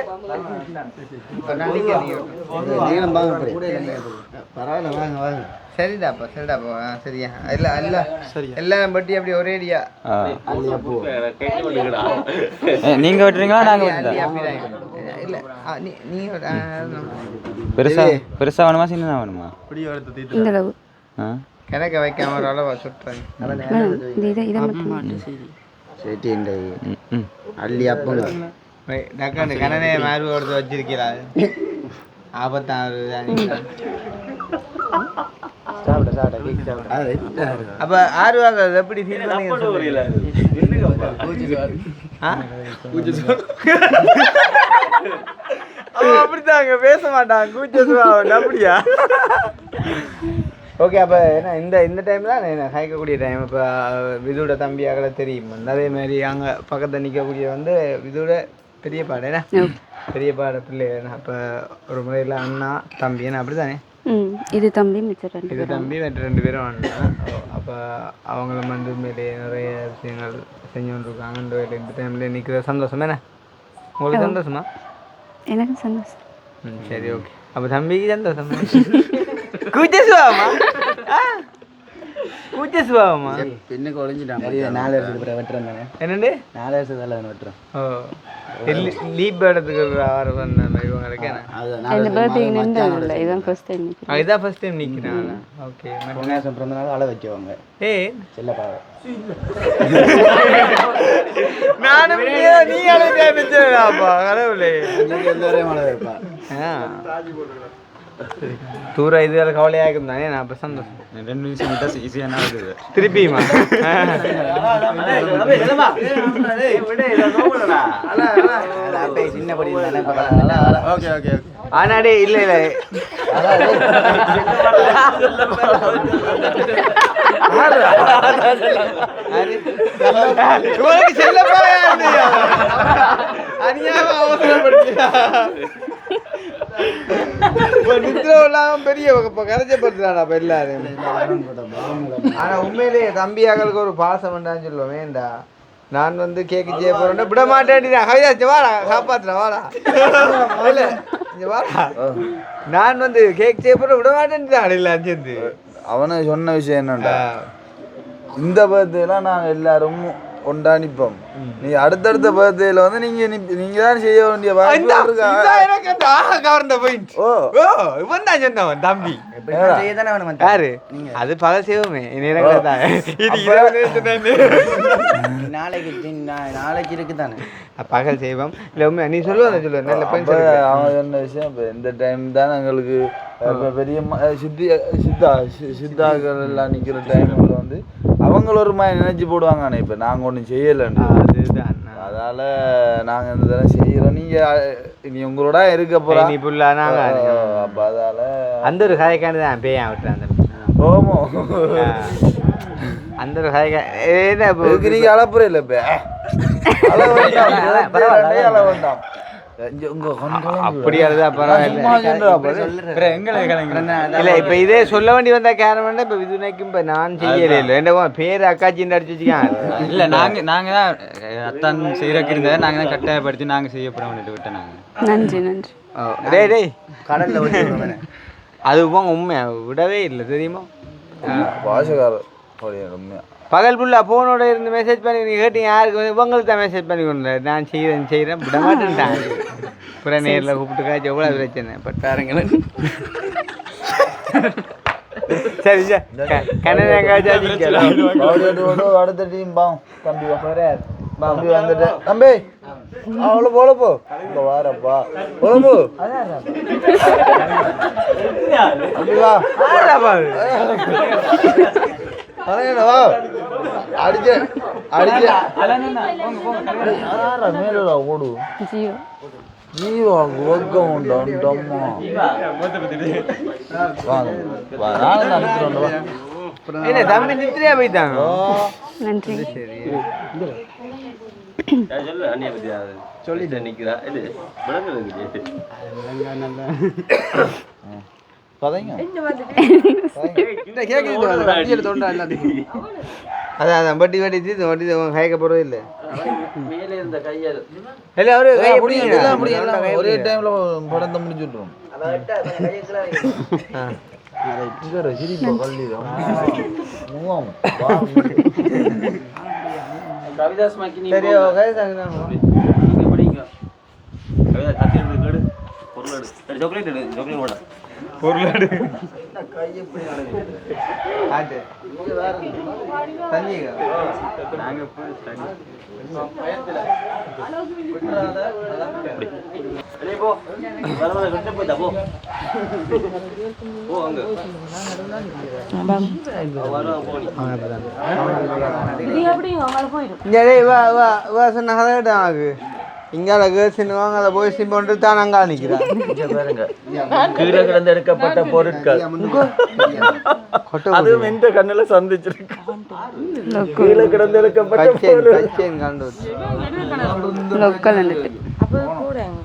பரவாயில்ல வாங்க வாங்க. சரிடாப்பா சரிடாப்பா. சரியா இல்லை இல்லை எல்லாம் பட்டி அப்படி ஒரேடியா நீங்கள் வெட்டுறீங்களா? நாங்கள் இல்லை பெருசாக வேணுமா சின்னதாக வேணுமா? இந்த அளவு கிணக்க வைக்காம ஒரு அளவா சுட்டுறாங்க. அள்ளி அப்பங்க டக்காண்டு கணனே மாறு கொடுத்து வச்சிருக்கிறா. ஆபத்தான அப்ப ஆர்வாக எப்படி ஃபீல் பண்ணீங்க? அப்படித்தாங்க பேச மாட்டான் கூச்சம் அப்படியா? ஓகே அப்போ ஏன்னா இந்த டைம் தான் நான் ஹைக்கக்கூடிய டைம். இப்போ விதுவோட தம்பி அகல தெரியும். அதே மாதிரி அங்கே பக்கத்தில் நிற்கக்கூடிய வந்து விதுவோட பெரிய பாடு என்ன பெரிய பாடு பிள்ளை. அப்போ ஒரு முறையில் அண்ணா தம்பி என்ன அப்படி தானே? இது தம்பி மிச்சம் இது தம்பி மற்ற 2 பேரும் அண்ணா. அப்போ அவங்களும் வந்து மேலே நிறைய விஷயங்கள் செஞ்சு கொண்டிருக்காங்க. இந்த வேலை இந்த டைமில் நிற்கிற சந்தோஷம் என்ன உங்களுக்கு? சந்தோஷமா? எனக்கு சந்தோஷம். சரி ஓகே. அப்போ தம்பிக்கு சந்தோஷம். கூச்ச சுபாவமா? கூச்ச சுபாவமா? பின்னுக்கு ஒழிஞ்சிட்டான். 4 வருஷத்துக்கு வெட்டுறேன் தானே. என்னண்டு 4 வருஷத்துல வெட்டுறேன். ஓ லீப் எடுத்துக்கு வர வந்த மாதிரி இவங்களுக்கு இந்த பர்த்டே நின்றது இல்லை இதான் ஃபர்ஸ்ட் டைம் இதான் ஃபர்ஸ்ட் டைம் நிற்கிறாங்க. ஓகே பிறந்த நாள் அழ வைக்கவங்க செல்லப்பாவை நானும் நீ அழைச்சாப்பா கடவுளே எல்லாரையும் அழ வைப்பா. தூரம் இது வேலை கவலையாக இருக்கும் தானே. நான் இப்போ சந்தோஷம் 2 நிமிஷம் விட்டா ஈஸியான ஆகுது. திருப்பியுமா சின்ன படி தானே. ஓகே ஓகே ஆனாடே இல்லை இல்லை இவனுக்கு செல்லப்பா அநியாயமா அவசரப்படுத்தியா நித்திரம் பெரிய கரைச்சப்படுத்துறாடா இப்ப எல்லாரும். ஆனா உண்மையிலேயே தம்பியாக்களுக்கு ஒரு பாசம் வேண்டான்னு சொல்லுவோம். வேண்டா நான் வந்து கேக்கு செய்ய போறேன் விட மாட்டேன். கவிதாச்சு வாடா காப்பாத்துறா வாடா இல்ல இங்க வாடா. நான் வந்து கேக் செய்ய போறேன் விட மாட்டேன் இல்ல சேர்ந்து அவனை சொன்ன விஷயம் என்னண்டா, இந்த பர்த்டேலாம் நாங்கள் எல்லாரும் கொண்டாடிப்போம். நீ அடுத்தடுத்த பர்த்டேல வந்து நீங்க தான் செய்ய வேண்டிய கவர்ந்த பாயிண்ட். ஓ இவன் தான் சொன்னவன் தம்பி. யாரு அது பகல் செய்வோமே நாளைக்கு இருக்குதானே பகல் செய்வோம். இல்லை உண்மை நீ சொல்லுவ சொல்லுவேன் நல்ல பாயிண்ட். அவன் சொன்ன விஷயம் இப்போ இந்த டைம் தான் எங்களுக்கு பெரிய சித்தாக்கள் எல்லாம் நிற்கிற டைமில் வந்து அவங்கள ஒரு மாதிரி நினைச்சு போடுவாங்க. இப்போ நாங்கள் ஒன்றும் செய்யலைன்னு அதுதான். அதால நாங்கள் இந்த தடவை செய்கிறோம். நீ உங்களோட இருக்க போகிறா நீ புல்லா நாங்கள் அப்போ அதால அந்த ஒரு கதைக்கானு தான் பேயா விட்டுறேன் அந்த ஓமோ அந்த ஒரு கதைக்கா என்ன நீங்கள் அளப்புற இல்லை இப்போ அள வேண்டாம் அப்படியாதான் இல்ல இப்ப இதே சொல்ல வேண்டி வந்தா கேரம் இப்ப விதுனைக்கும் இப்ப நான் செய்யல இல்ல என்ன பேரு அக்காச்சின்னு அடிச்சு வச்சுக்கான். இல்ல நாங்க தான் அத்தான் செய்யறதுக்கு இருந்ததை நாங்க தான் கட்டாயப்படுத்தி நாங்க செய்ய போறோம் விட்டோம் நாங்க. நன்றி நன்றி. டேய் டேய் கடல்ல அது போங்க உண்மையா விடவே இல்லை தெரியுமா. பாஷக்காரர் உண்மையா பகல் ஃபுல்லா போனோட இருந்து மெசேஜ் பண்ணி நீ கேட்டீங்க யாருக்கு இவங்களுக்கு தான் மெசேஜ் பண்ணி கொண்டு நான் செய்கிறேன் விட மாட்டேன்ட்டான். அப்புறம் நேரில் கூப்பிட்டு காய்ச்சி எவ்வளோ பிரச்சனை பட்டாருங்க. சரி சார் கண்ணன் அடுத்த டீம் பா தம்பி தம்பி வந்துட்டேன் தம்பி அவ்வளோ போலப்போ இப்போ வாரப்பா போலப்போ தம்பி வா வா அடிச்ச மேல ஓடு ஜியோ ஜீவா ஒர்க்கம் உண்டு அம்மா நானும் அனுப்பிடுவேன். என்ன தம்பி நித்திரியா போயிட்டாங்க. நன்றி. சொல்லிட்டேன் நிக்கிறா இது அதான் வட்டி வட்டி தீர்த்து வட்டி கைக்க போறதே இல்லை. மேலே இருந்த கையால் ஒரே டைம்ல படத்தை முடிச்சுட்றோம். கவிதாஸ் மாக்கி சரி பொருளாடு தண்ணி நாங்கள் இங்கால கேர்ள்ஸ்வாங்க அதை போய் சிம்பொன்று தான் அங்கே நிற்கிறான். கீழே கிடந்து எடுக்கப்பட்ட பொருட்கள் அதுவும் எந்த கண்ணுல சந்திச்சிருக்கு. கீழே கிடந்து எடுக்கப்பட்ட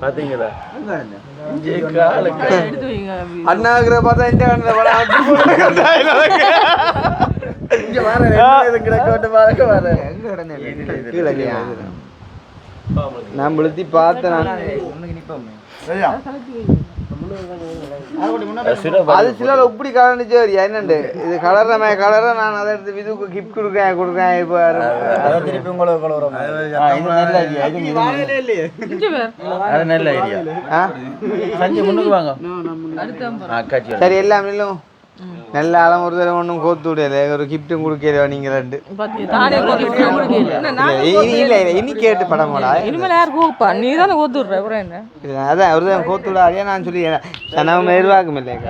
பாத்தீங்களா அண்ணாகிற பார்த்தா இந்த நான் விழுத்தி பார்த்தேன். அது சிலர் இப்படி கலந்துச்சு வரியா என்னண்டு இது கலர்ற கலரை நான் அதை எடுத்து விதுக்கு கிஃப்ட் கொடுக்குறேன் இப்போ திருப்பி உங்களுக்கு கலவரம் நல்ல ஐடியா அது நல்ல ஐடியா சஞ்சய் முன்னுக்கு வாங்க சரி எல்லாம் இல்லையும் நல்ல ஆழம் ஒரு தடவை ஒன்றும் கோத்து விடல ஒரு கிஃப்ட்டும் கொடுக்கல நீங்க ரெண்டு இல்லை இனி கேட்டு படமாடா நீ தானே கோத்து விடுற என்ன அதான் ஒரு தான் கோத்து விடாதே நான் சொல்லி சனவங்க எதிர்பார்க்கும் இல்லைங்க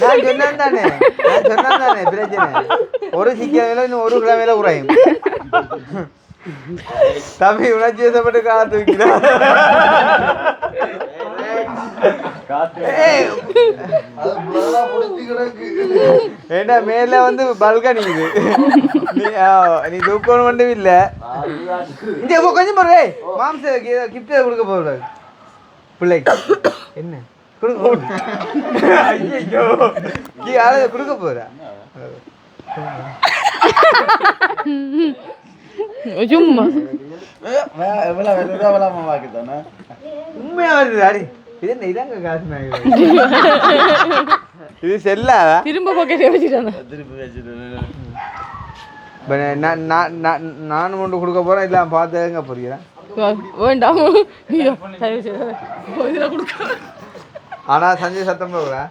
நான் சொன்னேன் தானே பிரச்சனை ஒரு சிக்கல இன்னும் ஒரு கிழமையில குறையும் தம்பி உணர்ச்சி வசப்பட்டு காத்து வைக்கிறான் ஏண்டா மேல வந்து பல்கனிக்குது நீ தூக்கணும் மட்டும் இல்ல இங்க கொஞ்சம் போறே மாம்ச கிஃப்ட் கொடுக்க போற பிள்ளைக்கு என்ன கொடுக்க போறா சும்மா உண்மையா வருது அடி இது என்ன இதாங்க காசு இது செல்லாதா திரும்ப பக்கெட்டே வச்சுட்டானே நானும் கொண்டு கொடுக்க போறேன் இல்ல பார்த்துங்க புரியுறேன் வேண்டாம் ஆனா சஞ்சய் சத்தம் போகிறா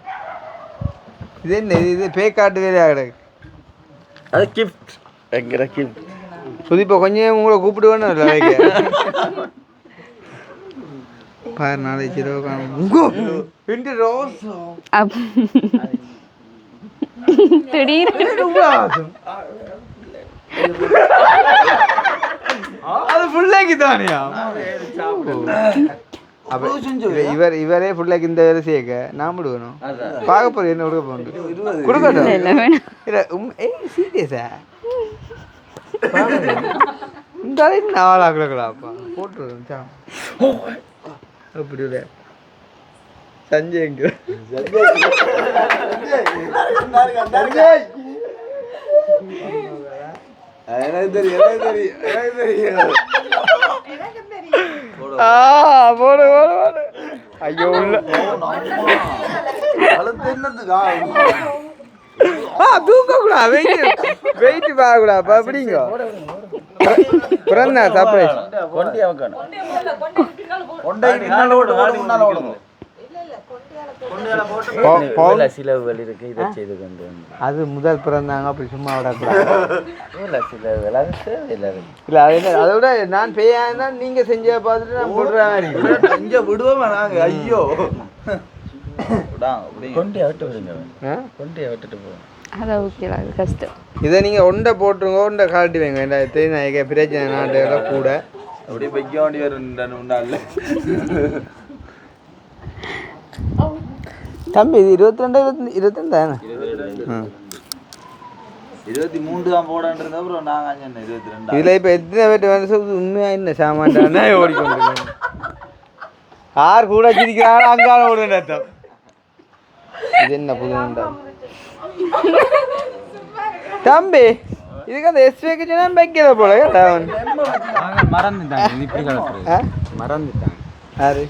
இது என்ன இது பேக்காட்டு வேலையா கிடக்கு அது கிஃப்ட் எங்கிற கிஃப்ட் சுதிப்பா கொஞ்சம் உங்களை கூப்பிடுவேன்னு இல்லை வைக்க பாரு நாளைக்கு அது ஃபுல்லாக்கி தானியா இவரே ஃபுல்லாக்கி இந்த வேலை செய்ய நான் விடுவேணும் பார்க்க போறேன் என்ன கொடுக்க போகணும் கொடுக்கட்டும் சீரியஸா இந்த என்ன ஆளாக்கலாப்பா போட்டு அப்படி சஞ்சய் எங்க எனக்கு தெரியும் போடு ஐயோ உள்ள தூக்க கூடாது வெயிட் பார்க்க கூடாது அப்படிங்க பிறந்தா சர்ப்ரைஸ் அது முதல் பிறந்தாங்க அப்படி சும்மா விடக்கூடாது இல்ல அதை விட நான் பெய்யா நீங்க செஞ்ச பார்த்துட்டு நான் போடுறேன் இங்க விடுவோமா நாங்க ஐயோ இதை நீங்க ஒண்டை போட்டுருங்க ஒண்டை காட்டி வைங்க வேண்டாம் பிரச்சனை நாட்டுகளை கூட அப்படியே வைக்க வேண்டிய ஒரு தம்பி இது 22 தானே 23 தான் போடான்றது அப்புறம் நாங்க 22 இதுல இப்ப எத்தனை பேர் வருஷம் உண்மையா என்ன சாமான்டானே ஓடிக்கொண்டு யார் கூட சிரிக்கிறாங்க அங்கால ஓடுங்க அர்த்தம் இது என்ன புது தம்பி இதுக்கு அந்த எஸ்வேக்கு சொன்னா வைக்கிற போல மறந்துட்டாங்க யாரு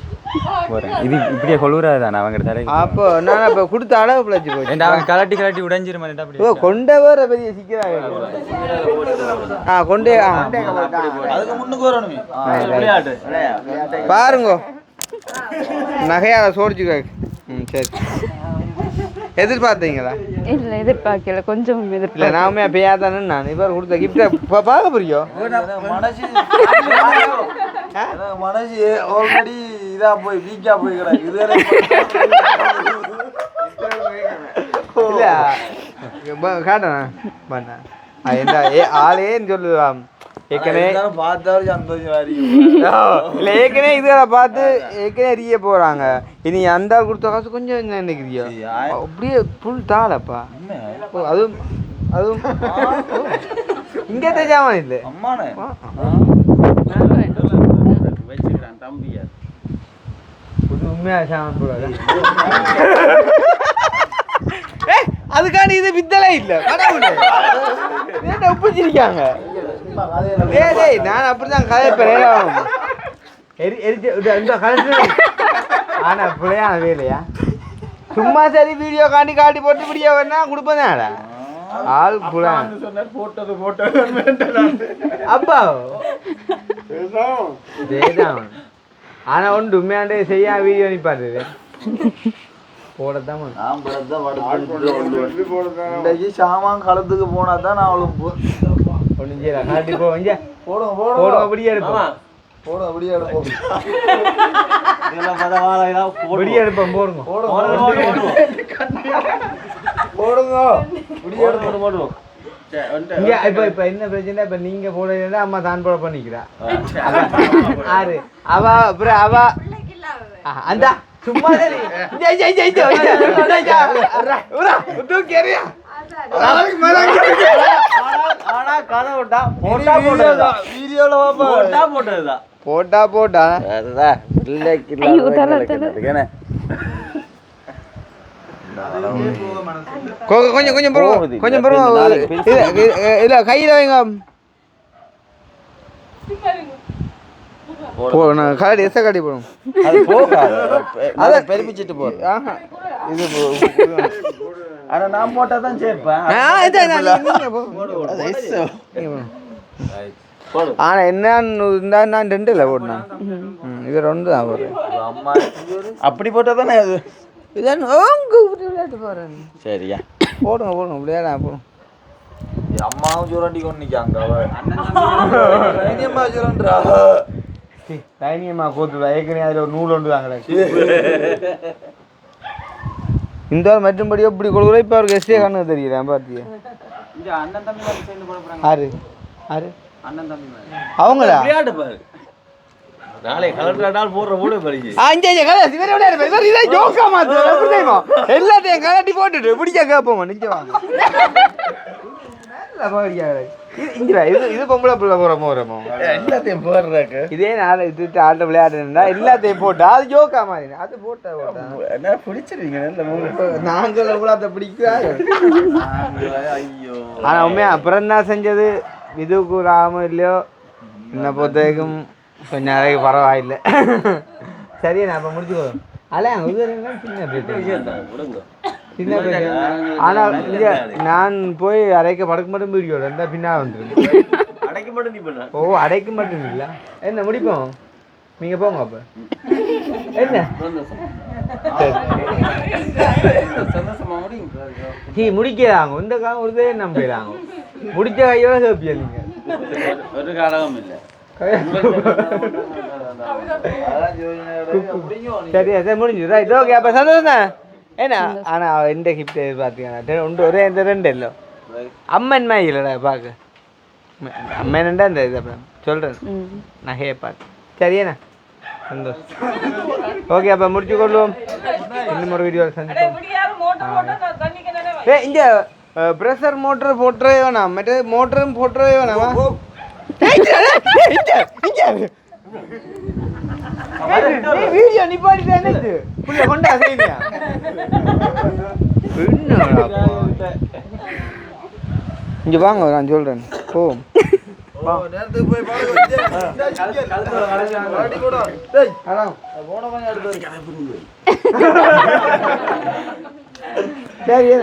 இது இப்படியே கொள்ளுறாதானே அவங்க தலை அப்போ நான் இப்போ கொடுத்த அளவு பிழைச்சி போச்சு அவங்க கலட்டி உடைஞ்சிருமா ஓ கொண்ட வேற பெரிய சிக்கிறாங்க கொண்டே அதுக்கு முன்னுக்கு வரணுமே பாருங்க நகையால சோடிச்சுக்க சரி எதிர்பார்த்தீங்களா இல்லை எதிர்பார்க்கல கொஞ்சம் இல்லை நாமே பேயாதானே நான் இவர் கொடுத்த கிஃப்டை பார்க்க புரியும் மனசு ஆல்ரெடி இதா போய் வீக்கா போய் கிடக்கு இல்லை காட்டணா பண்ண என்ன ஆளேன்னு சொல்லுவான் ஏற்கனவே பார்த்தாலும் சந்தோஷம் இல்லை ஏற்கனவே இதுகளை பார்த்து ஏற்கனவே எரிய போகிறாங்க இனி அந்த ஆள் கொடுத்த காசு கொஞ்சம் என்ன நினைக்கிறியா அப்படியே புல் தாளப்பா அதுவும் இங்கே தெரியாமல் இல்லை உண்மையாக சாமன் போடாது. அதுக்காண்டி இது வித்தலே இல்லை கடவுள் என்ன ஒப்பிச்சிருக்காங்க. டேய் நான் அப்படிதான் கதைப்பேன். இந்த கலெக்டர் ஆனா பிள்ளையான வேலையா சும்மா சரி வீடியோ காட்டி போட்டு வீடியோ வேணா கொடுப்பதாடா ஆள் புலா அப்பா ஆனா ஒன்று உண்மையாண்டே செய்ய வீடியோ நிப்பாரு போடத்தான் இன்றைக்கு சாமான் களத்துக்கு போனா தான் நான் அவளுக்கு ஒன்றும் செய்யலாம் காட்டி போங்க போடுங்க போடுங்க அப்படியே எடுப்போம் போடுங்க அப்படியே எடுப்போம் அப்படியே எடுப்போம் போடுங்க போடுங்க அப்படியே எடுப்போம். இப்ப என்ன பிரச்சனை இப்ப நீங்க போடுறீங்கன்னா அம்மா தான் போட பண்ணிக்கிறா ஆறு அவ அப்புறம் அவ அந்த சும்மா போட்டா போட்டா கொஞ்சம் கொஞ்சம் பருவம் கொஞ்சம் பருவம் இல்ல கையில வைங்க போடணும் காடி எச காடி போடும் அது போகாது அதை பெருமிச்சிட்டு போகிறேன் ஆஹா இது ஆனா நான் போட்டா தான் சேர்ப்பேன் ஆனா என்னன்னு இருந்தா நான் ரெண்டு இல்லை போட்டேன் இது ரெண்டு தான் போடுறேன் அம்மா அப்படி போட்டா தானே அது இதான் விளையாட்டு போறேன் சரியா போடுங்க போடுங்க விளையாட போடும் அம்மாவும் சுரண்டி கொண்டு நிற்காங்க அம்மா சுரண்டா தைனியம்மா கோத்துடா ஏற்கனவே அதில் ஒரு நூல் ஒன்று வாங்கடா இந்த வாரம் மற்றும்படியோ இப்படி கொடுக்குற இப்போ அவருக்கு எஸ்டே கண்ணு தெரியல பார்த்தியா அண்ணன் தம்பி வந்து சேர்ந்து போட போறாங்க. ஆறு ஆறு அண்ணன் தம்பி மாதிரி. அவங்களா விளையாட்டு பாரு நாளை கலெக்டர் நாள் போடுற கூட படிச்சு எல்லாத்தையும் கலட்டி போட்டுட்டு பிடிச்சா கேட்போம் நிச்சய வாங்க இது பொம்பளை பிள்ளை போறமோ எல்லாத்தையும் போடுறாக்கு இதே நாளை இது ஆட்ட விளையாடுனா எல்லாத்தையும் போட்டா அது ஜோக்கா மாதிரி அது போட்டா என்ன பிடிச்சிருவீங்க நாங்கள் அதை பிடிக்காது. ஐயோ ஆனா உண்மையா அப்புறம் தான் செஞ்சது இதுக்கு ராம இல்லையோ என்னை பொறுத்தவரைக்கும் கொஞ்சம் நாளைக்கு பரவாயில்லை. சரியா நான் இப்போ முடிச்சுக்கோ அல்ல சின்ன பிரச்சனை சின்ன பிரச்சனை. ஆனால் இங்கே நான் போய் அரைக்க படக்கு மட்டும் வீடியோ இருந்தால் பின்னா வந்துருக்கு அடைக்க மட்டும் நீ பண்ண ஓ அடைக்க மட்டும் இல்லை என்ன முடிப்போம் நீங்கள் போங்க அப்போ என்ன சரி முடிக்கிறாங்க இந்த காலம் ஒருதே நம்பிடுறாங்க முடிச்ச கையோட சேர்ப்பியா நீங்கள் ஒரு காலகம் இல்லை சரியா சரி முடிஞ்சு ரைட் ஓகே அப்போ சந்தோஷம் தான் ஏன்னா ஆனால் எந்த கிஃப்ட் பார்த்தீங்கன்னா ஒன்று ஒரே இந்த ரெண்டு இல்லை அம்மன் மாதிரி இல்லைடா பார்க்க அம்மன்டா இந்த இது அப்புறம் சொல்கிறேன் நகையை பார்க்க சரியாண்ணா சந்தோஷம் ஓகே அப்போ முடிச்சு கொள்வோம் இன்னும் ஒரு வீடியோ சந்திப்போம். இங்கே ப்ரெஷர் மோட்டர் போட்டுறவே வேணாம் மற்ற மோட்டரும் போட்டுறவே வேணாமா வீடியோ நிப்பாட்டி கொண்டா செய்வியா இங்க வாங்க நான் சொல்றேன் ஓ நேரத்துக்கு போய் சரி